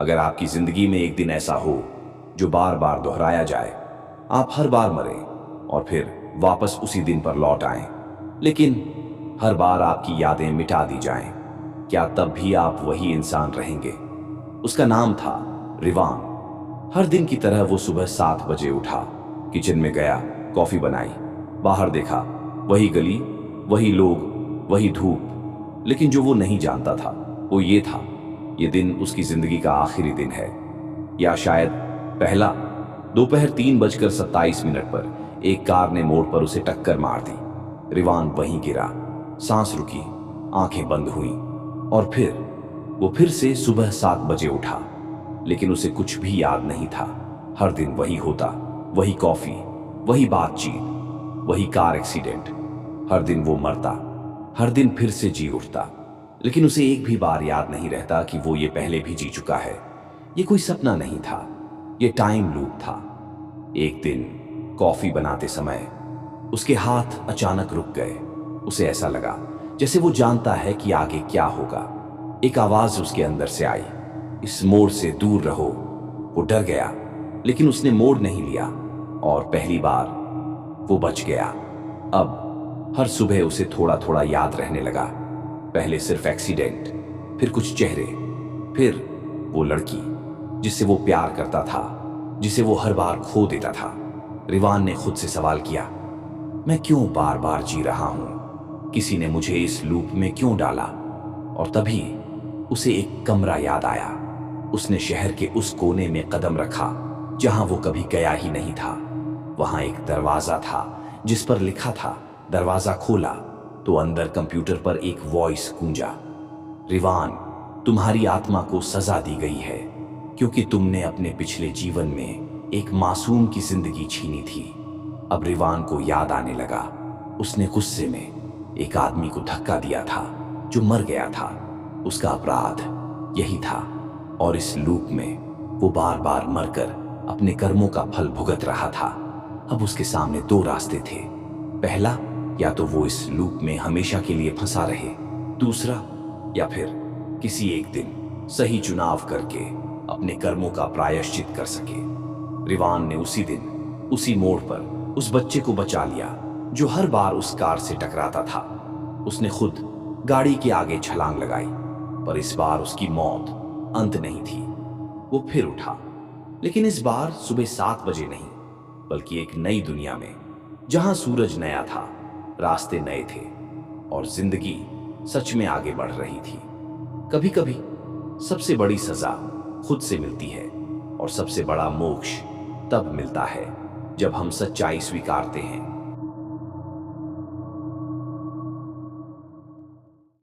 अगर आपकी जिंदगी में एक दिन ऐसा हो जो बार बार दोहराया जाए, आप हर बार मरें और फिर वापस उसी दिन पर लौट आएं, लेकिन हर बार आपकी यादें मिटा दी जाएं, क्या तब भी आप वही इंसान रहेंगे? उसका नाम था रिवान। हर दिन की तरह वो सुबह 7 बजे उठा, किचन में गया, कॉफी बनाई, बाहर देखा, वही गली, वही लोग, वही धूप। लेकिन जो वो नहीं जानता था वो ये था, ये दिन उसकी जिंदगी का आखिरी दिन है, या शायद पहला। दोपहर 3:27 पर एक कार ने मोड़ पर उसे टक्कर मार दी। रिवान वहीं गिरा, सांस रुकी, आंखें बंद हुईं, और फिर वो फिर से सुबह 7 बजे उठा, लेकिन उसे कुछ भी याद नहीं था। हर दिन वही होता, वही कॉफी, वही बातचीत, वही कार एक्सीडेंट। हर दिन वो मरता, हर दिन फिर से जी उठता, लेकिन उसे एक भी बार याद नहीं रहता कि वो ये पहले भी जी चुका है। ये कोई सपना नहीं था, ये टाइम लूप था। एक दिन कॉफी बनाते समय उसके हाथ अचानक रुक गए। उसे ऐसा लगा जैसे वो जानता है कि आगे क्या होगा। एक आवाज उसके अंदर से आई, इस मोड़ से दूर रहो। वो डर गया, लेकिन उसने मोड़ नहीं लिया, और पहली बार वो बच गया। अब हर सुबह उसे थोड़ा थोड़ा याद रहने लगा। पहले सिर्फ एक्सीडेंट, फिर कुछ चेहरे, फिर वो लड़की जिससे वो प्यार करता था, जिसे वो हर बार खो देता था। रिवान ने खुद से सवाल किया, मैं क्यों बार बार जी रहा हूं? किसी ने मुझे इस लूप में क्यों डाला? और तभी उसे एक कमरा याद आया। उसने शहर के उस कोने में कदम रखा जहां वो कभी गया ही नहीं था। वहां एक दरवाजा था जिस पर लिखा था, दरवाजा खोला तो अंदर कंप्यूटर पर एक वॉइस गूंजा, रिवान, तुम्हारी आत्मा को सजा दी गई है क्योंकि तुमने अपने पिछले जीवन में एक मासूम की जिंदगी छीनी थी। अब रिवान को याद आने लगा, उसने गुस्से में एक आदमी को धक्का दिया था जो मर गया था। उसका अपराध यही था, और इस लूप में वो बार बार मरकर अपने कर्मों का फल भुगत रहा था। अब उसके सामने दो रास्ते थे, पहला, या तो वो इस लूप में हमेशा के लिए फंसा रहे, दूसरा, या फिर किसी एक दिन सही चुनाव करके अपने कर्मों का प्रायश्चित कर सके। रिवान ने उसी दिन, उसी मोड़ पर उस बच्चे को बचा लिया जो हर बार उस कार से टकराता था। उसने खुद गाड़ी के आगे छलांग लगाई, पर इस बार उसकी मौत अंत नहीं थी। वो फिर उठा, लेकिन इस बार सुबह 7 बजे नहीं, बल्कि एक नई दुनिया में, जहां सूरज नया था, रास्ते नए थे, और जिंदगी सच में आगे बढ़ रही थी। कभी कभी सबसे बड़ी सजा खुद से मिलती है, और सबसे बड़ा मोक्ष तब मिलता है जब हम सच्चाई स्वीकारते हैं